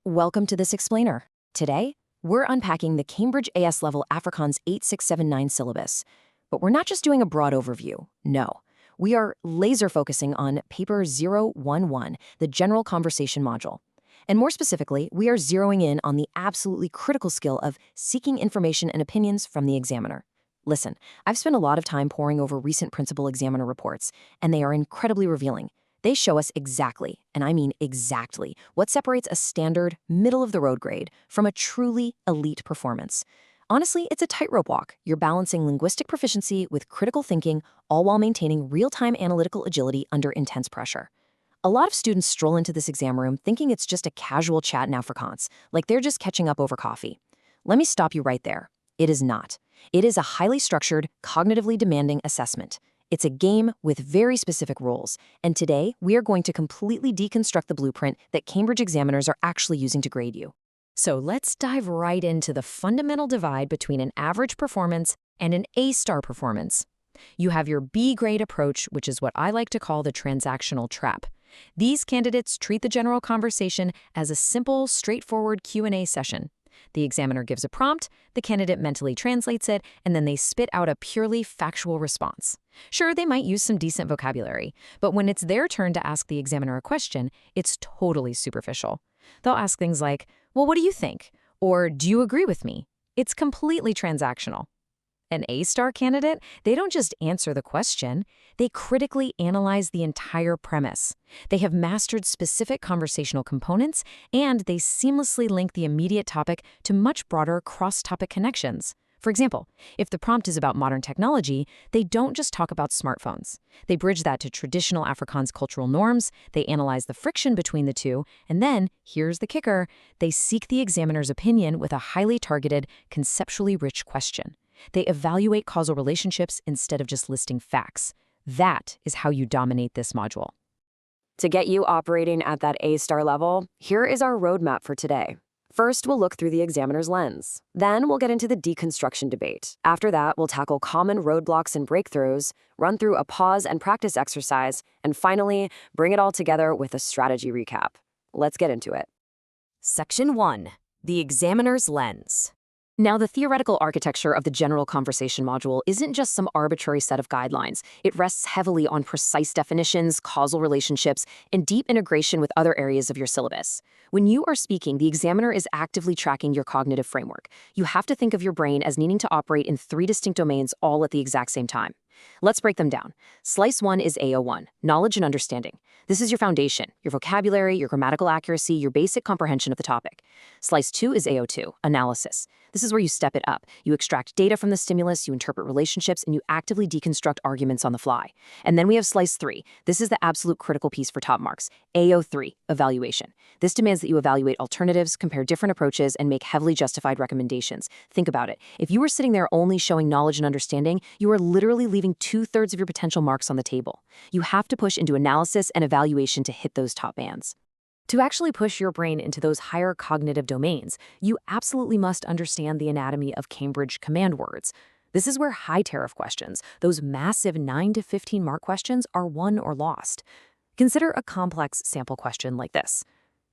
welcome to this explainer. Today, we're unpacking the Cambridge AS Level Afrikaans 8679 syllabus. But we're not just doing a broad overview. No, we are laser focusing on paper 011, the General Conversation module. And more specifically, we are zeroing in on the absolutely critical skill of seeking information and opinions from the examiner. Listen, I've spent a lot of time poring over recent principal examiner reports, and they are incredibly revealing. They show us exactly, and I mean exactly, what separates a standard, middle-of-the-road grade from a truly elite performance. Honestly, it's a tightrope walk. You're balancing linguistic proficiency with critical thinking, all while maintaining real-time analytical agility under intense pressure. A lot of students stroll into this exam room thinking it's just a casual chat in Afrikaans, like they're just catching up over coffee. Let me stop you right there. It is not. It is a highly structured, cognitively demanding assessment. It's a game with very specific rules, and today we are going to completely deconstruct the blueprint that Cambridge examiners are actually using to grade you. So let's dive right into the fundamental divide between an average performance and an A-star performance. You have your B-grade approach, which is what I like to call the transactional trap. These candidates treat the general conversation as a simple, straightforward Q&A session. The examiner gives a prompt, the candidate mentally translates it, and then they spit out a purely factual response. Sure, they might use some decent vocabulary, but when it's their turn to ask the examiner a question, it's totally superficial. They'll ask things like, well, what do you think? Or, do you agree with me? It's completely transactional. An A-star candidate, they don't just answer the question, they critically analyze the entire premise. They have mastered specific conversational components, and they seamlessly link the immediate topic to much broader cross-topic connections. For example, if the prompt is about modern technology, they don't just talk about smartphones. They bridge that to traditional Afrikaans cultural norms, they analyze the friction between the two, and then, here's the kicker, they seek the examiner's opinion with a highly targeted, conceptually rich question. They evaluate causal relationships instead of just listing facts. That is how you dominate this module. To get you operating at that A-star level, here is our roadmap for today. First, we'll look through the examiner's lens. Then we'll get into the deconstruction debate. After that, we'll tackle common roadblocks and breakthroughs, run through a pause and practice exercise, and finally, bring it all together with a strategy recap. Let's get into it. Section 1. The examiner's lens. Now, the theoretical architecture of the General Conversation module isn't just some arbitrary set of guidelines. It rests heavily on precise definitions, causal relationships, and deep integration with other areas of your syllabus. When you are speaking, the examiner is actively tracking your cognitive framework. You have to think of your brain as needing to operate in 3 distinct domains all at the exact same time. Let's break them down. Slice 1 is AO1, knowledge and understanding. This is your foundation, your vocabulary, your grammatical accuracy, your basic comprehension of the topic. Slice 2 is AO2, analysis. This is where you step it up. You extract data from the stimulus, you interpret relationships, and you actively deconstruct arguments on the fly. And then we have Slice 3. This is the absolute critical piece for top marks. AO3, evaluation. This demands that you evaluate alternatives, compare different approaches, and make heavily justified recommendations. Think about it. If you were sitting there only showing knowledge and understanding, you are literally leaving 2/3 of your potential marks on the table. You have to push into analysis and evaluation to hit those top bands. To actually push your brain into those higher cognitive domains, you absolutely must understand the anatomy of Cambridge command words. This is where high tariff questions, those massive 9 to 15 mark questions, are won or lost. Consider a complex sample question like this.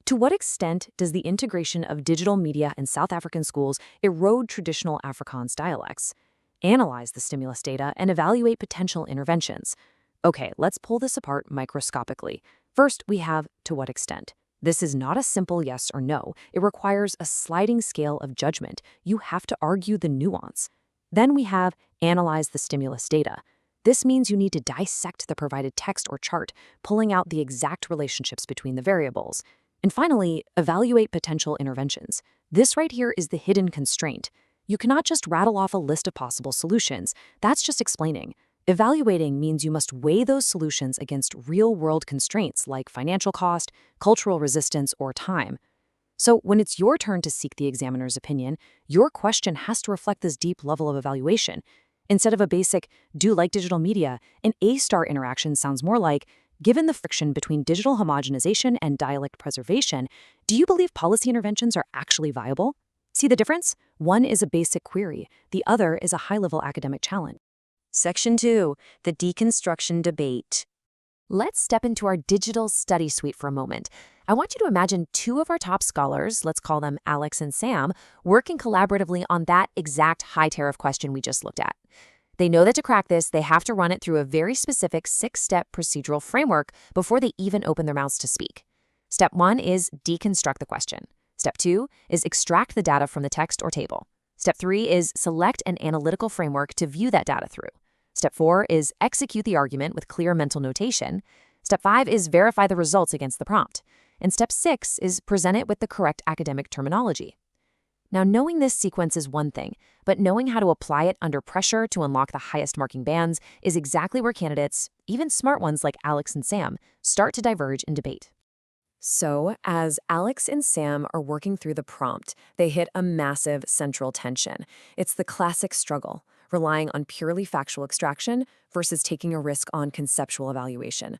To what extent does the integration of digital media in South African schools erode traditional Afrikaans dialects? Analyze the stimulus data and evaluate potential interventions. Okay, let's pull this apart microscopically. First, we have to what extent. This is not a simple yes or no. It requires a sliding scale of judgment. You have to argue the nuance. Then we have analyze the stimulus data. This means you need to dissect the provided text or chart, pulling out the exact relationships between the variables. And finally, evaluate potential interventions. This right here is the hidden constraint. You cannot just rattle off a list of possible solutions. That's just explaining. Evaluating means you must weigh those solutions against real-world constraints like financial cost, cultural resistance, or time. So when it's your turn to seek the examiner's opinion, your question has to reflect this deep level of evaluation. Instead of a basic, do you like digital media, an A-star interaction sounds more like, given the friction between digital homogenization and dialect preservation, do you believe policy interventions are actually viable? See the difference? One is a basic query. The other is a high-level academic challenge. Section 2, the deconstruction debate. Let's step into our digital study suite for a moment. I want you to imagine two of our top scholars, let's call them Alex and Sam, working collaboratively on that exact high tariff question we just looked at. They know that to crack this, they have to run it through a very specific 6-step procedural framework before they even open their mouths to speak. Step 1 is deconstruct the question. Step 2 is extract the data from the text or table. Step 3 is select an analytical framework to view that data through. Step 4 is execute the argument with clear mental notation. Step 5 is verify the results against the prompt. And step 6 is present it with the correct academic terminology. Now, knowing this sequence is one thing, but knowing how to apply it under pressure to unlock the highest marking bands is exactly where candidates, even smart ones like Alex and Sam, start to diverge in debate. So, as Alex and Sam are working through the prompt, they hit a massive central tension. It's the classic struggle, relying on purely factual extraction versus taking a risk on conceptual evaluation.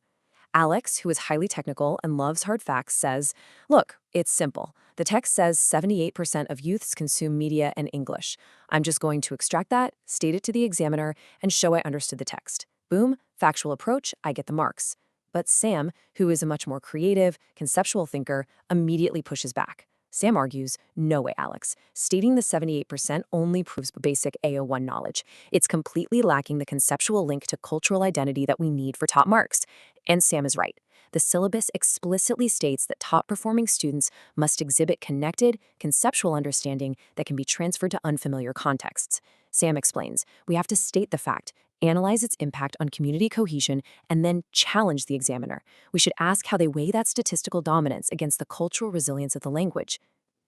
Alex, who is highly technical and loves hard facts, says, "Look, it's simple. The text says 78% of youths consume media in English. I'm just going to extract that, state it to the examiner, and show I understood the text. Boom, factual approach, I get the marks." But Sam, who is a much more creative, conceptual thinker, immediately pushes back. Sam argues, "No way, Alex. Stating the 78% only proves basic AO1 knowledge. It's completely lacking the conceptual link to cultural identity that we need for top marks." And Sam is right. The syllabus explicitly states that top-performing students must exhibit connected, conceptual understanding that can be transferred to unfamiliar contexts. Sam explains, "We have to state the fact, analyze its impact on community cohesion, and then challenge the examiner. We should ask how they weigh that statistical dominance against the cultural resilience of the language."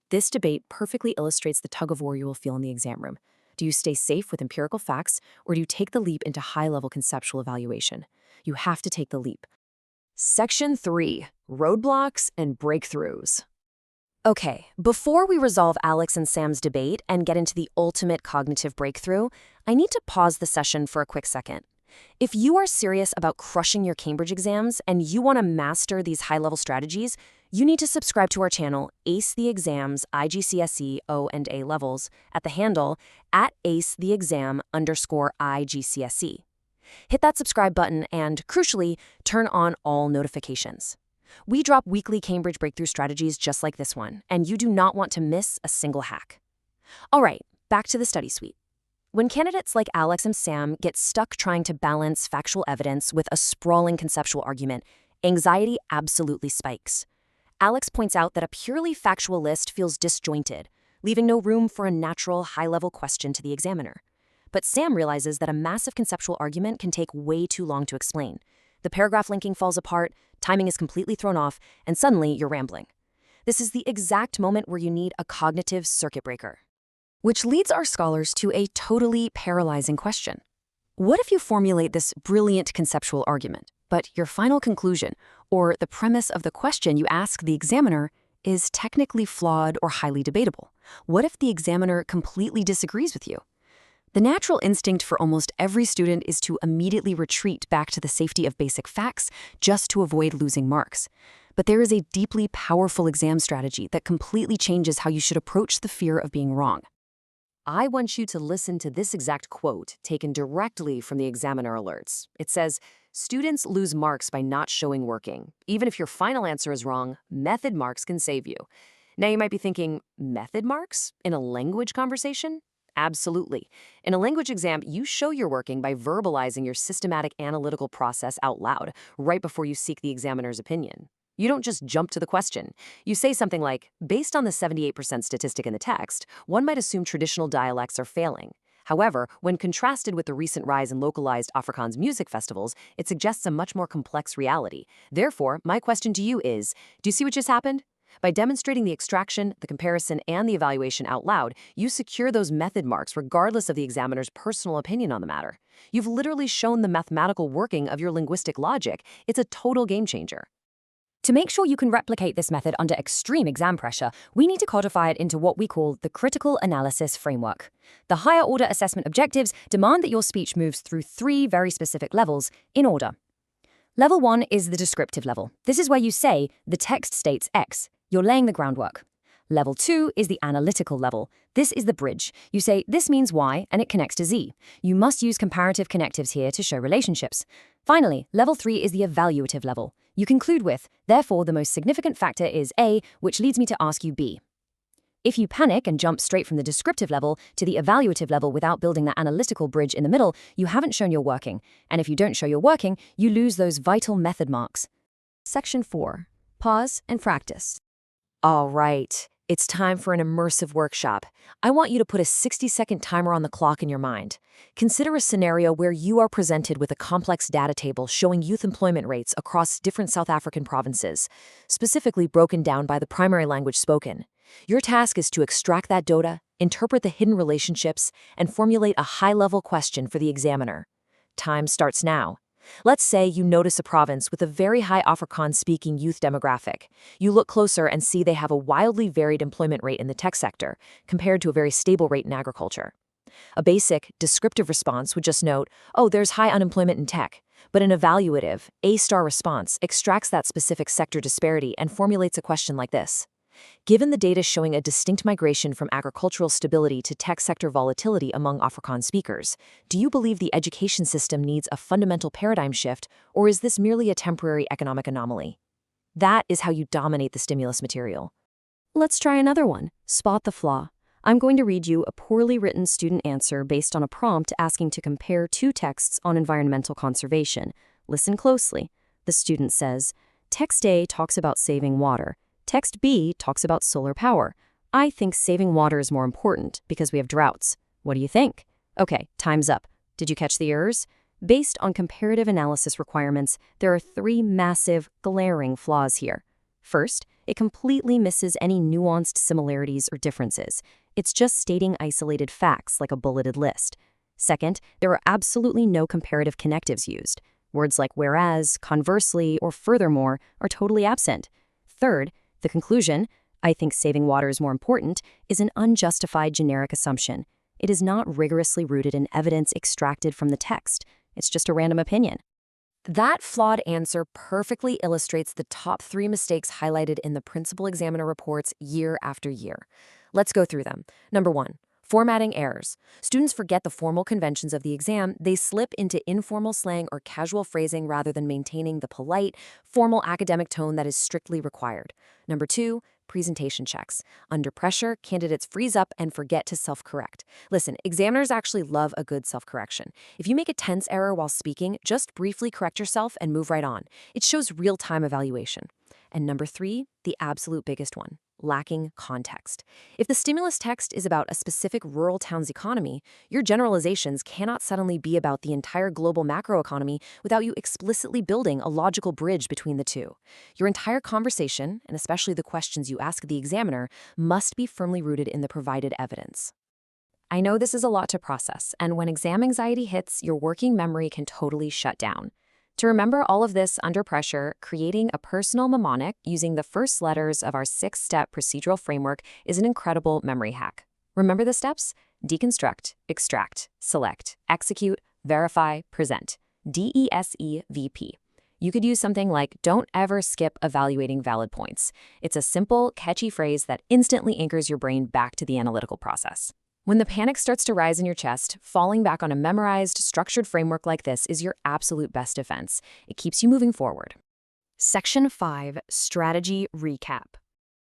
This debate perfectly illustrates the tug-of-war you will feel in the exam room. Do you stay safe with empirical facts, or do you take the leap into high-level conceptual evaluation? You have to take the leap. Section 3. Roadblocks and Breakthroughs. Okay, before we resolve Alex and Sam's debate and get into the ultimate cognitive breakthrough, I need to pause the session for a quick second. If you are serious about crushing your Cambridge exams and you want to master these high-level strategies, you need to subscribe to our channel, Ace the Exams, IGCSE, O and A levels, at the handle @acetheexam_IGCSE. Hit that subscribe button and, crucially, turn on all notifications. We drop weekly Cambridge breakthrough strategies just like this one, and you do not want to miss a single hack. All right, back to the study suite. When candidates like Alex and Sam get stuck trying to balance factual evidence with a sprawling conceptual argument, anxiety absolutely spikes. Alex points out that a purely factual list feels disjointed, leaving no room for a natural, high-level question to the examiner. But Sam realizes that a massive conceptual argument can take way too long to explain. The paragraph linking falls apart, timing is completely thrown off, and suddenly you're rambling. This is the exact moment where you need a cognitive circuit breaker. Which leads our scholars to a totally paralyzing question. What if you formulate this brilliant conceptual argument, but your final conclusion, or the premise of the question you ask the examiner, is technically flawed or highly debatable? What if the examiner completely disagrees with you? The natural instinct for almost every student is to immediately retreat back to the safety of basic facts just to avoid losing marks. But there is a deeply powerful exam strategy that completely changes how you should approach the fear of being wrong. I want you to listen to this exact quote taken directly from the examiner alerts. It says, "Students lose marks by not showing working. Even if your final answer is wrong, method marks can save you." Now you might be thinking, method marks in a language conversation? Absolutely. In a language exam, you show you're working by verbalizing your systematic analytical process out loud, right before you seek the examiner's opinion. You don't just jump to the question. You say something like, based on the 78% statistic in the text, one might assume traditional dialects are failing. However, when contrasted with the recent rise in localized Afrikaans music festivals, it suggests a much more complex reality. Therefore, my question to you is, do you see what just happened? By demonstrating the extraction, the comparison, and the evaluation out loud, you secure those method marks regardless of the examiner's personal opinion on the matter. You've literally shown the mathematical working of your linguistic logic. It's a total game changer. To make sure you can replicate this method under extreme exam pressure, we need to codify it into what we call the critical analysis framework. The higher order assessment objectives demand that your speech moves through 3 very specific levels in order. Level 1 is the descriptive level. This is where you say, the text states X. You're laying the groundwork. Level 2 is the analytical level. This is the bridge. You say, this means Y, and it connects to Z. You must use comparative connectives here to show relationships. Finally, level 3 is the evaluative level. You conclude with, therefore, the most significant factor is A, which leads me to ask you B. If you panic and jump straight from the descriptive level to the evaluative level without building that analytical bridge in the middle, you haven't shown your working. And if you don't show your working, you lose those vital method marks. Section 4. Pause and practice. All right, it's time for an immersive workshop. I want you to put a 60-second timer on the clock in your mind. Consider a scenario where you are presented with a complex data table showing youth employment rates across different South African provinces, specifically broken down by the primary language spoken. Your task is to extract that data, interpret the hidden relationships, and formulate a high-level question for the examiner. Time starts now. Let's say you notice a province with a very high Afrikaans-speaking youth demographic. You look closer and see they have a wildly varied employment rate in the tech sector, compared to a very stable rate in agriculture. A basic, descriptive response would just note, oh, there's high unemployment in tech. But an evaluative, A-star response extracts that specific sector disparity and formulates a question like this. Given the data showing a distinct migration from agricultural stability to tech sector volatility among Afrikaans speakers, do you believe the education system needs a fundamental paradigm shift, or is this merely a temporary economic anomaly? That is how you dominate the stimulus material. Let's try another one. Spot the flaw. I'm going to read you a poorly written student answer based on a prompt asking to compare two texts on environmental conservation. Listen closely. The student says, Text A talks about saving water. Text B talks about solar power. I think saving water is more important because we have droughts. What do you think? Okay, time's up. Did you catch the errors? Based on comparative analysis requirements, there are 3 massive, glaring flaws here. First, it completely misses any nuanced similarities or differences. It's just stating isolated facts like a bulleted list. Second, there are absolutely no comparative connectives used. Words like whereas, conversely, or furthermore are totally absent. Third, the conclusion, I think saving water is more important, is an unjustified generic assumption. It is not rigorously rooted in evidence extracted from the text. It's just a random opinion. That flawed answer perfectly illustrates the top 3 mistakes highlighted in the principal examiner reports year after year. Let's go through them. Number 1. Formatting errors. Students forget the formal conventions of the exam. They slip into informal slang or casual phrasing rather than maintaining the polite, formal academic tone that is strictly required. Number 2, presentation checks. Under pressure, candidates freeze up and forget to self-correct. Listen, examiners actually love a good self-correction. If you make a tense error while speaking, just briefly correct yourself and move right on. It shows real-time evaluation. And number 3, the absolute biggest one. Lacking context. If the stimulus text is about a specific rural town's economy, your generalizations cannot suddenly be about the entire global macroeconomy without you explicitly building a logical bridge between the two. Your entire conversation, and especially the questions you ask the examiner, must be firmly rooted in the provided evidence. I know this is a lot to process, and when exam anxiety hits, your working memory can totally shut down. To remember all of this under pressure, creating a personal mnemonic using the first letters of our 6-step procedural framework is an incredible memory hack. Remember the steps? Deconstruct, extract, select, execute, verify, present. DESEVP. You could use something like, don't ever skip evaluating valid points. It's a simple, catchy phrase that instantly anchors your brain back to the analytical process. When the panic starts to rise in your chest, falling back on a memorized, structured framework like this is your absolute best defense. It keeps you moving forward. Section 5, Strategy Recap.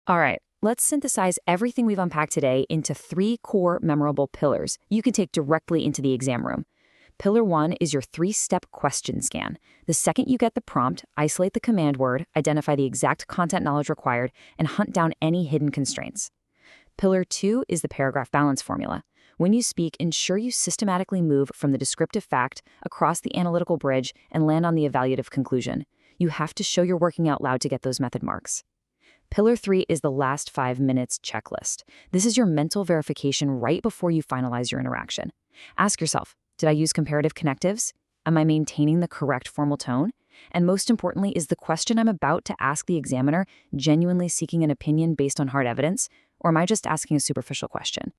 All right, let's synthesize everything we've unpacked today into 3 core memorable pillars you can take directly into the exam room. Pillar 1 is your 3-step question scan. The second you get the prompt, isolate the command word, identify the exact content knowledge required, and hunt down any hidden constraints. Pillar 2 is the paragraph balance formula. When you speak, ensure you systematically move from the descriptive fact across the analytical bridge and land on the evaluative conclusion. You have to show you're working out loud to get those method marks. Pillar 3 is the last 5 minutes checklist. This is your mental verification right before you finalize your interaction. Ask yourself, did I use comparative connectives? Am I maintaining the correct formal tone? And most importantly, is the question I'm about to ask the examiner genuinely seeking an opinion based on hard evidence? Or am I just asking a superficial question?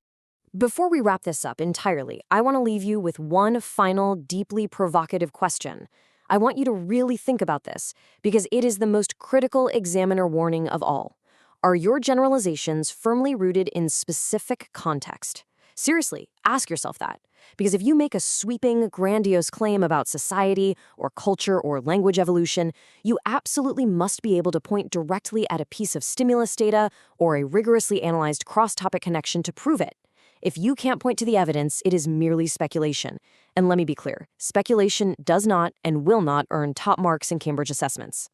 Before we wrap this up entirely, I want to leave you with one final, deeply provocative question. I want you to really think about this, because it is the most critical examiner warning of all. Are your generalizations firmly rooted in specific context? Seriously, ask yourself that. Because if you make a sweeping, grandiose claim about society or culture or language evolution, you absolutely must be able to point directly at a piece of stimulus data or a rigorously analyzed cross-topic connection to prove it. If you can't point to the evidence, it is merely speculation. And let me be clear, speculation does not and will not earn top marks in Cambridge assessments.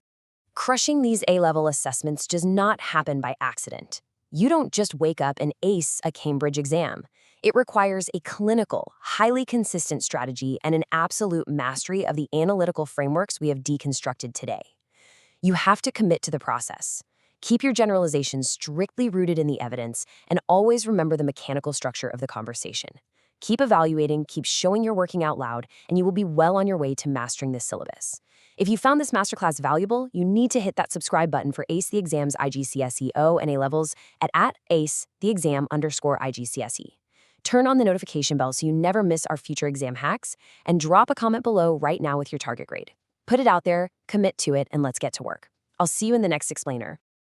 Crushing these A-level assessments does not happen by accident. You don't just wake up and ace a Cambridge exam. It requires a clinical, highly consistent strategy and an absolute mastery of the analytical frameworks we have deconstructed today. You have to commit to the process. Keep your generalizations strictly rooted in the evidence, and always remember the mechanical structure of the conversation. Keep evaluating, keep showing you're working out loud, and you will be well on your way to mastering this syllabus. If you found this masterclass valuable, you need to hit that subscribe button for ACE the Exam's IGCSE O and A levels at ACE the Exam _IGCSE. Turn on the notification bell so you never miss our future exam hacks, and drop a comment below right now with your target grade. Put it out there, commit to it, and let's get to work. I'll see you in the next explainer.